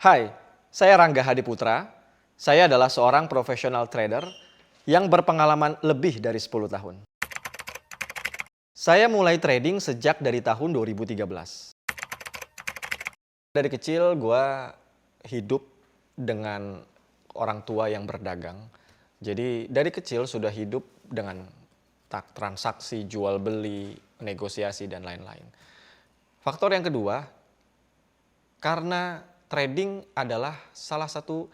Hai, saya Rangga Hadiputra. Saya adalah seorang profesional trader yang berpengalaman lebih dari 10 tahun. Saya mulai trading sejak dari tahun 2013. Dari kecil gue hidup dengan orang tua yang berdagang. Jadi dari kecil sudah hidup dengan transaksi, jual beli, negosiasi, dan lain-lain. Faktor yang kedua, karena trading adalah salah satu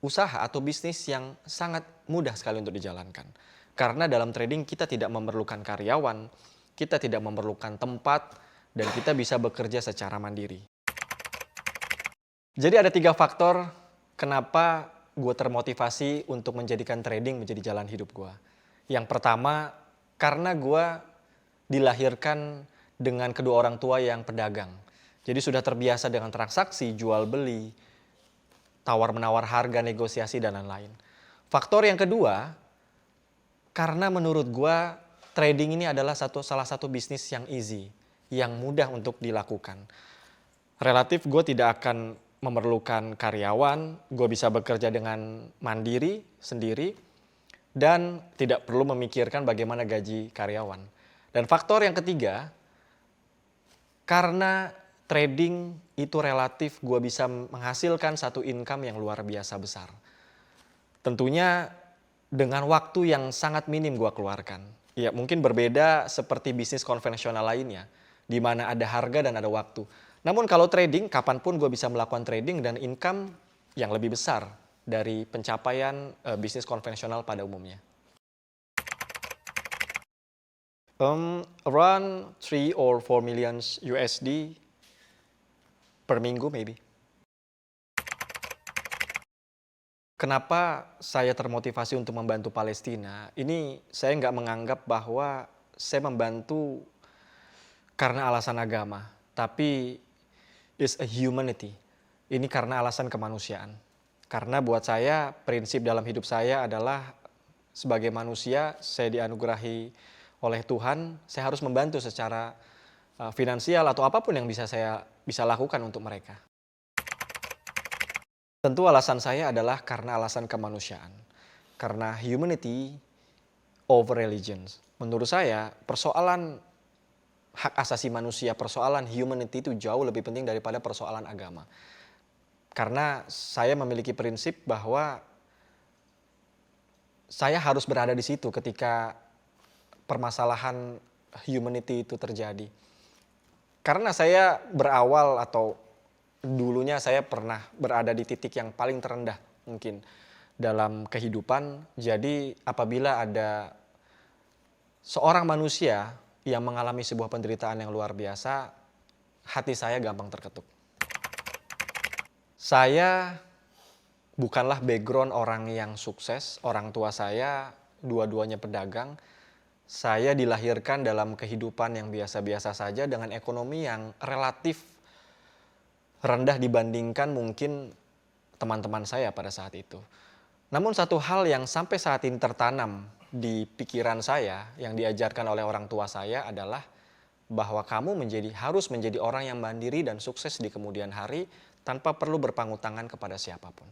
usaha atau bisnis yang sangat mudah sekali untuk dijalankan. Karena dalam trading kita tidak memerlukan karyawan, kita tidak memerlukan tempat, dan kita bisa bekerja secara mandiri. Jadi ada 3 faktor kenapa gue termotivasi untuk menjadikan trading menjadi jalan hidup gue. Yang pertama, karena gue dilahirkan dengan kedua orang tua yang pedagang. Jadi sudah terbiasa dengan transaksi, jual beli, tawar-menawar harga, negosiasi, dan lain-lain. Faktor yang kedua, karena menurut gue trading ini adalah salah satu bisnis yang easy, yang mudah untuk dilakukan. Relatif gue tidak akan memerlukan karyawan, gue bisa bekerja dengan mandiri, sendiri, dan tidak perlu memikirkan bagaimana gaji karyawan. Dan faktor yang ketiga, karena trading itu relatif gue bisa menghasilkan satu income yang luar biasa besar. Tentunya dengan waktu yang sangat minim gue keluarkan. Ya mungkin berbeda seperti bisnis konvensional lainnya, di mana ada harga dan ada waktu. Namun kalau trading, kapanpun gue bisa melakukan trading dan income yang lebih besar dari pencapaian bisnis konvensional pada umumnya. Around 3 or 4 million USD per minggu maybe. Kenapa saya termotivasi untuk membantu Palestina? Ini saya nggak menganggap bahwa saya membantu karena alasan agama, tapi is a humanity. Ini karena alasan kemanusiaan. Karena buat saya, prinsip dalam hidup saya adalah sebagai manusia, saya dianugerahi oleh Tuhan, saya harus membantu secara finansial atau apapun yang saya bisa lakukan untuk mereka. Tentu alasan saya adalah karena alasan kemanusiaan. Karena humanity over religions. Menurut saya, persoalan hak asasi manusia, persoalan humanity itu jauh lebih penting daripada persoalan agama. Karena saya memiliki prinsip bahwa saya harus berada di situ ketika permasalahan humanity itu terjadi. Karena saya berawal atau dulunya saya pernah berada di titik yang paling terendah mungkin dalam kehidupan. Jadi apabila ada seorang manusia yang mengalami sebuah penderitaan yang luar biasa, hati saya gampang terketuk. Saya bukanlah background orang yang sukses, orang tua saya dua-duanya pedagang. Saya dilahirkan dalam kehidupan yang biasa-biasa saja dengan ekonomi yang relatif rendah dibandingkan mungkin teman-teman saya pada saat itu. Namun satu hal yang sampai saat ini tertanam di pikiran saya yang diajarkan oleh orang tua saya adalah bahwa kamu harus menjadi orang yang mandiri dan sukses di kemudian hari tanpa perlu berpangku tangan kepada siapapun.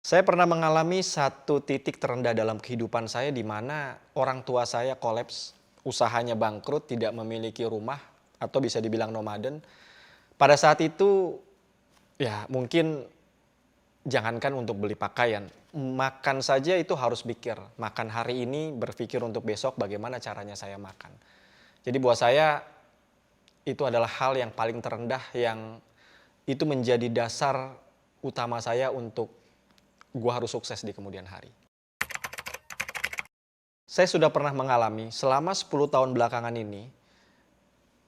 Saya pernah mengalami satu titik terendah dalam kehidupan saya di mana orang tua saya kolaps, usahanya bangkrut, tidak memiliki rumah atau bisa dibilang nomaden. Pada saat itu ya mungkin jangankan untuk beli pakaian, makan saja itu harus pikir. Makan hari ini berpikir untuk besok bagaimana caranya saya makan. Jadi buat saya itu adalah hal yang paling terendah yang itu menjadi dasar utama saya untuk gue harus sukses di kemudian hari. Saya sudah pernah mengalami selama 10 tahun belakangan ini,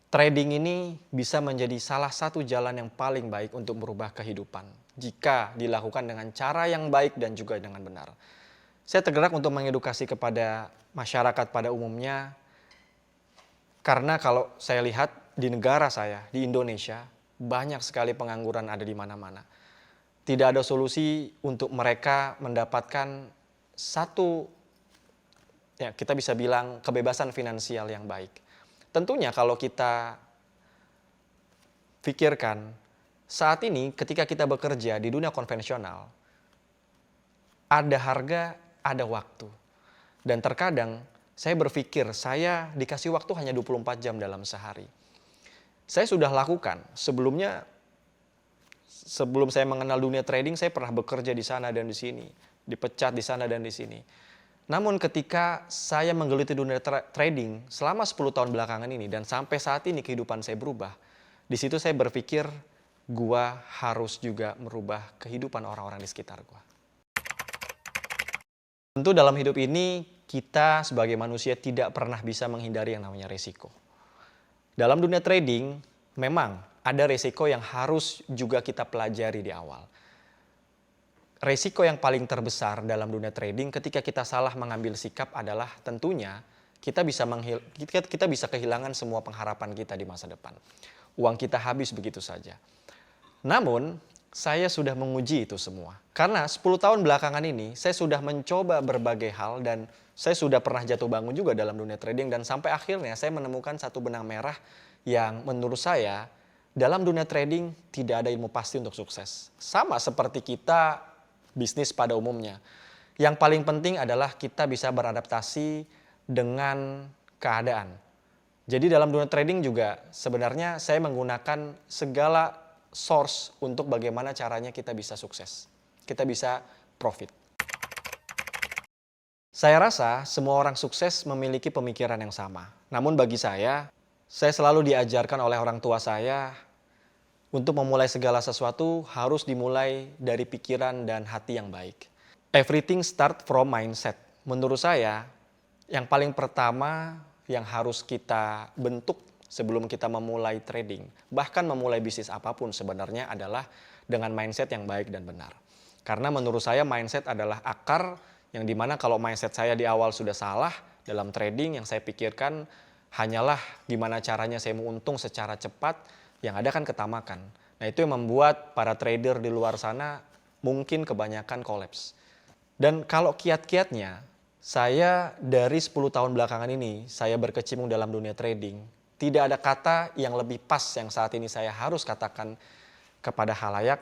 trading ini bisa menjadi salah satu jalan yang paling baik untuk merubah kehidupan jika dilakukan dengan cara yang baik dan juga dengan benar. Saya tergerak untuk mengedukasi kepada masyarakat pada umumnya karena kalau saya lihat di negara saya, di Indonesia, banyak sekali pengangguran ada di mana-mana. Tidak ada solusi untuk mereka mendapatkan satu, ya kita bisa bilang kebebasan finansial yang baik. Tentunya kalau kita pikirkan saat ini ketika kita bekerja di dunia konvensional, ada harga, ada waktu. Dan terkadang saya berpikir saya dikasih waktu hanya 24 jam dalam sehari. Saya sudah lakukan sebelumnya, sebelum saya mengenal dunia trading, saya pernah bekerja di sana dan di sini, dipecat di sana dan di sini. Namun ketika saya menggeluti dunia trading selama 10 tahun belakangan ini dan sampai saat ini kehidupan saya berubah, di situ saya berpikir gua harus juga merubah kehidupan orang-orang di sekitar gua. Tentu dalam hidup ini kita sebagai manusia tidak pernah bisa menghindari yang namanya resiko. Dalam dunia trading memang ada resiko yang harus juga kita pelajari di awal. Resiko yang paling terbesar dalam dunia trading ketika kita salah mengambil sikap adalah tentunya kita bisa kehilangan semua pengharapan kita di masa depan. Uang kita habis begitu saja. Namun, saya sudah menguji itu semua. Karena 10 tahun belakangan ini, saya sudah mencoba berbagai hal dan saya sudah pernah jatuh bangun juga dalam dunia trading. Dan sampai akhirnya saya menemukan satu benang merah yang menurut saya dalam dunia trading tidak ada ilmu pasti untuk sukses. Sama seperti kita bisnis pada umumnya. Yang paling penting adalah kita bisa beradaptasi dengan keadaan. Jadi dalam dunia trading juga sebenarnya saya menggunakan segala source untuk bagaimana caranya kita bisa sukses. Kita bisa profit. Saya rasa semua orang sukses memiliki pemikiran yang sama. Namun bagi saya selalu diajarkan oleh orang tua saya untuk memulai segala sesuatu harus dimulai dari pikiran dan hati yang baik. Everything start from mindset. Menurut saya, yang paling pertama yang harus kita bentuk sebelum kita memulai trading, bahkan memulai bisnis apapun sebenarnya adalah dengan mindset yang baik dan benar. Karena menurut saya mindset adalah akar yang dimana kalau mindset saya di awal sudah salah dalam trading, yang saya pikirkan hanyalah gimana caranya saya mau untung secara cepat, yang ada kan ketamakan. Nah itu yang membuat para trader di luar sana mungkin kebanyakan kolaps. Dan kalau kiat-kiatnya, saya dari 10 tahun belakangan ini, saya berkecimpung dalam dunia trading, tidak ada kata yang lebih pas yang saat ini saya harus katakan kepada halayak,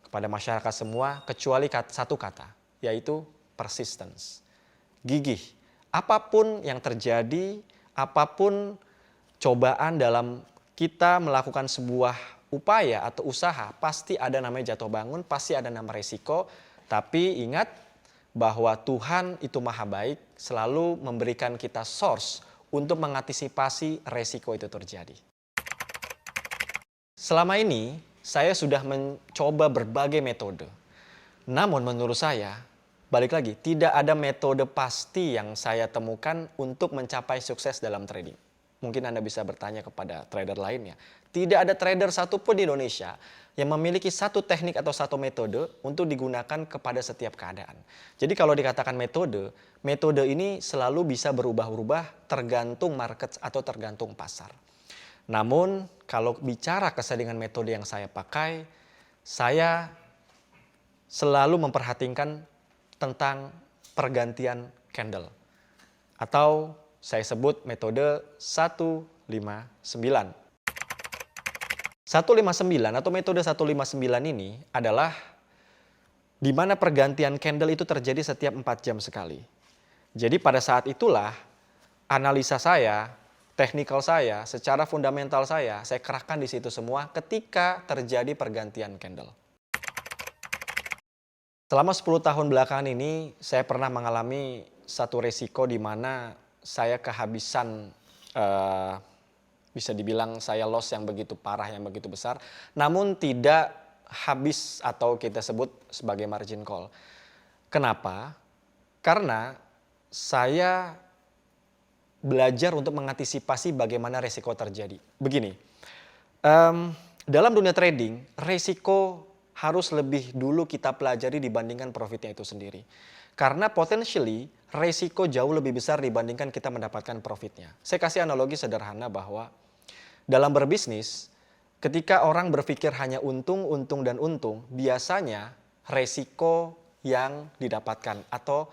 kepada masyarakat semua, kecuali satu kata, yaitu persistence. Gigih. Apapun yang terjadi, apapun cobaan dalam kita melakukan sebuah upaya atau usaha, pasti ada namanya jatuh bangun, pasti ada nama resiko. Tapi ingat bahwa Tuhan itu maha baik, selalu memberikan kita source untuk mengantisipasi resiko itu terjadi. Selama ini, saya sudah mencoba berbagai metode. Namun menurut saya, balik lagi, tidak ada metode pasti yang saya temukan untuk mencapai sukses dalam trading. Mungkin Anda bisa bertanya kepada trader lainnya. Tidak ada trader satupun di Indonesia yang memiliki satu teknik atau satu metode untuk digunakan kepada setiap keadaan. Jadi kalau dikatakan metode ini selalu bisa berubah-ubah tergantung market atau tergantung pasar. Namun kalau bicara dengan metode yang saya pakai, saya selalu memperhatikan tentang pergantian candle. Atau saya sebut metode 159. 159 atau metode 159 ini adalah di mana pergantian candle itu terjadi setiap 4 jam sekali. Jadi pada saat itulah analisa saya, teknikal saya, secara fundamental saya kerahkan di situ semua ketika terjadi pergantian candle. Selama 10 tahun belakangan ini saya pernah mengalami satu resiko di mana saya kehabisan, bisa dibilang saya loss yang begitu parah, yang begitu besar. Namun tidak habis atau kita sebut sebagai margin call. Kenapa? Karena saya belajar untuk mengantisipasi bagaimana resiko terjadi. Begini, dalam dunia trading, resiko harus lebih dulu kita pelajari dibandingkan profitnya itu sendiri. Karena potentially resiko jauh lebih besar dibandingkan kita mendapatkan profitnya. Saya kasih analogi sederhana bahwa dalam berbisnis, ketika orang berpikir hanya untung, untung, dan untung, biasanya resiko yang didapatkan atau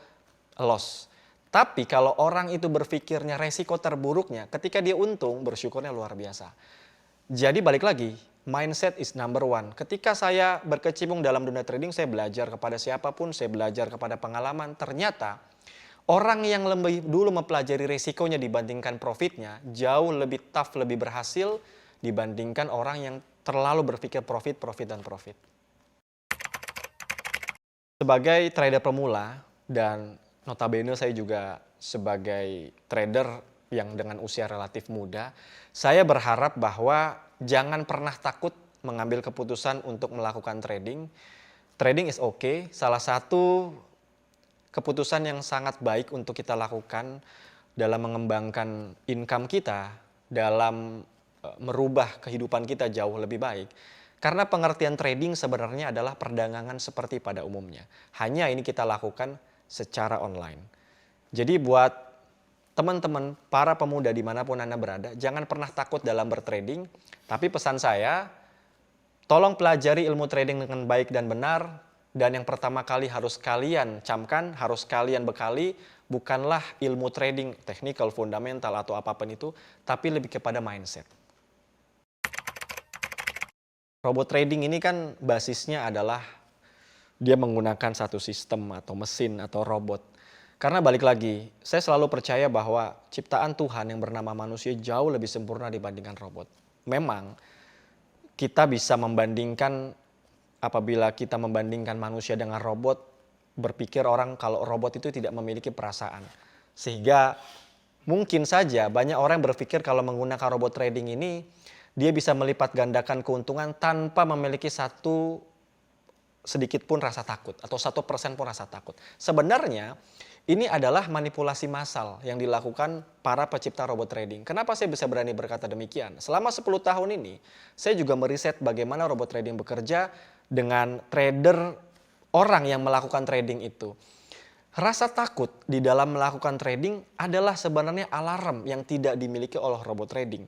loss. Tapi kalau orang itu berpikirnya resiko terburuknya, ketika dia untung, bersyukurnya luar biasa. Jadi balik lagi, Mindset is number one. Ketika saya berkecimpung dalam dunia trading, saya belajar kepada siapapun, saya belajar kepada pengalaman. Ternyata orang yang lebih dulu mempelajari resikonya dibandingkan profitnya, jauh lebih tough, lebih berhasil dibandingkan orang yang terlalu berpikir profit, profit, dan profit. Sebagai trader pemula, dan notabene saya juga sebagai trader yang dengan usia relatif muda, saya berharap bahwa jangan pernah takut mengambil keputusan untuk melakukan trading. Trading is okay. Salah satu keputusan yang sangat baik untuk kita lakukan dalam mengembangkan income kita, dalam merubah kehidupan kita jauh lebih baik. Karena pengertian trading sebenarnya adalah perdagangan seperti pada umumnya. Hanya ini kita lakukan secara online. Jadi buat teman-teman, para pemuda dimanapun Anda berada, jangan pernah takut dalam bertrading. Tapi pesan saya, tolong pelajari ilmu trading dengan baik dan benar. Dan yang pertama kali harus kalian camkan, harus kalian bekali, bukanlah ilmu trading, technical, fundamental, atau apapun itu, tapi lebih kepada mindset. Robot trading ini kan basisnya adalah dia menggunakan satu sistem atau mesin atau robot. Karena balik lagi, saya selalu percaya bahwa ciptaan Tuhan yang bernama manusia jauh lebih sempurna dibandingkan robot. Memang kita bisa membandingkan, apabila kita membandingkan manusia dengan robot, berpikir orang kalau robot itu tidak memiliki perasaan. Sehingga mungkin saja banyak orang berpikir kalau menggunakan robot trading ini, dia bisa melipat gandakan keuntungan tanpa memiliki sedikit pun rasa takut atau 1% pun rasa takut. Sebenarnya ini adalah manipulasi massal yang dilakukan para pencipta robot trading. Kenapa saya bisa berani berkata demikian? Selama 10 tahun ini, saya juga meriset bagaimana robot trading bekerja dengan trader orang yang melakukan trading itu. Rasa takut di dalam melakukan trading adalah sebenarnya alarm yang tidak dimiliki oleh robot trading.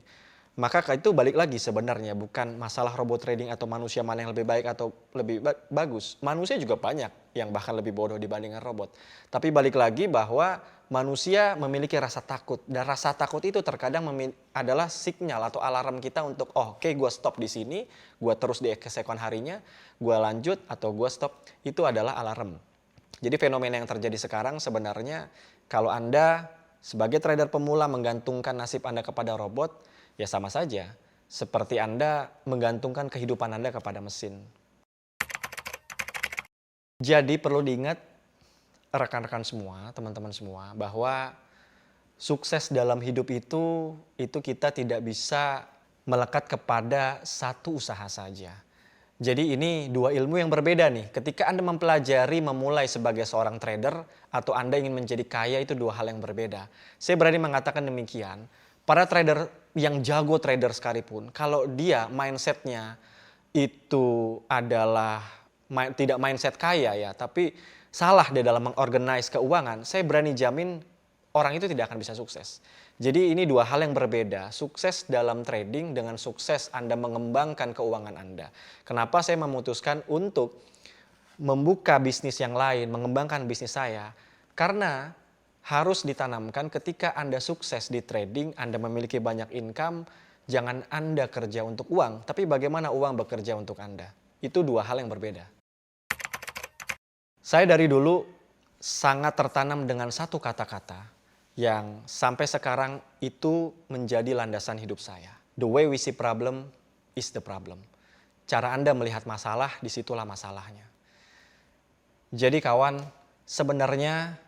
Maka itu balik lagi sebenarnya bukan masalah robot trading atau manusia mana yang lebih baik atau lebih bagus. Manusia juga banyak yang bahkan lebih bodoh dibandingkan robot. Tapi balik lagi bahwa manusia memiliki rasa takut. Dan rasa takut itu terkadang adalah sinyal atau alarm kita untuk oke, gue stop di sini, gue terus di keesokan harinya, gue lanjut atau gue stop. Itu adalah alarm. Jadi fenomena yang terjadi sekarang sebenarnya kalau Anda sebagai trader pemula menggantungkan nasib Anda kepada robot, ya sama saja seperti Anda menggantungkan kehidupan Anda kepada mesin. Jadi perlu diingat rekan-rekan semua, teman-teman semua, bahwa sukses dalam hidup itu kita tidak bisa melekat kepada satu usaha saja. Jadi ini dua ilmu yang berbeda nih. Ketika Anda mempelajari memulai sebagai seorang trader atau Anda ingin menjadi kaya, itu dua hal yang berbeda. Saya berani mengatakan demikian. Para trader yang jago trader sekalipun, kalau dia mindsetnya itu adalah tidak mindset kaya ya, tapi salah di dalam mengorganize keuangan, saya berani jamin orang itu tidak akan bisa sukses. Jadi ini dua hal yang berbeda, sukses dalam trading dengan sukses Anda mengembangkan keuangan Anda. Kenapa saya memutuskan untuk membuka bisnis yang lain, mengembangkan bisnis saya? Karena harus ditanamkan ketika Anda sukses di trading, Anda memiliki banyak income, jangan Anda kerja untuk uang, tapi bagaimana uang bekerja untuk Anda. Itu dua hal yang berbeda. Saya dari dulu sangat tertanam dengan satu kata-kata yang sampai sekarang itu menjadi landasan hidup saya. The way we see problem is the problem. Cara Anda melihat masalah, disitulah masalahnya. Jadi kawan, sebenarnya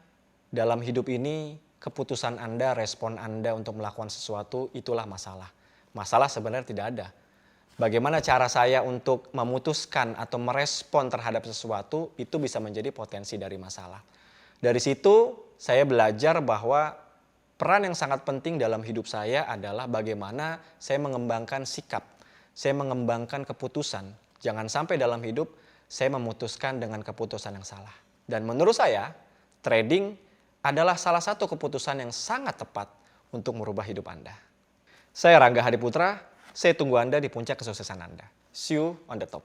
dalam hidup ini, keputusan Anda, respon Anda untuk melakukan sesuatu, itulah masalah. Masalah sebenarnya tidak ada. Bagaimana cara saya untuk memutuskan atau merespon terhadap sesuatu, itu bisa menjadi potensi dari masalah. Dari situ, saya belajar bahwa peran yang sangat penting dalam hidup saya adalah bagaimana saya mengembangkan sikap, saya mengembangkan keputusan. Jangan sampai dalam hidup, saya memutuskan dengan keputusan yang salah. Dan menurut saya, trading adalah salah satu keputusan yang sangat tepat untuk merubah hidup Anda. Saya Rangga Hadiputra, saya tunggu Anda di puncak kesuksesan Anda. See you on the top.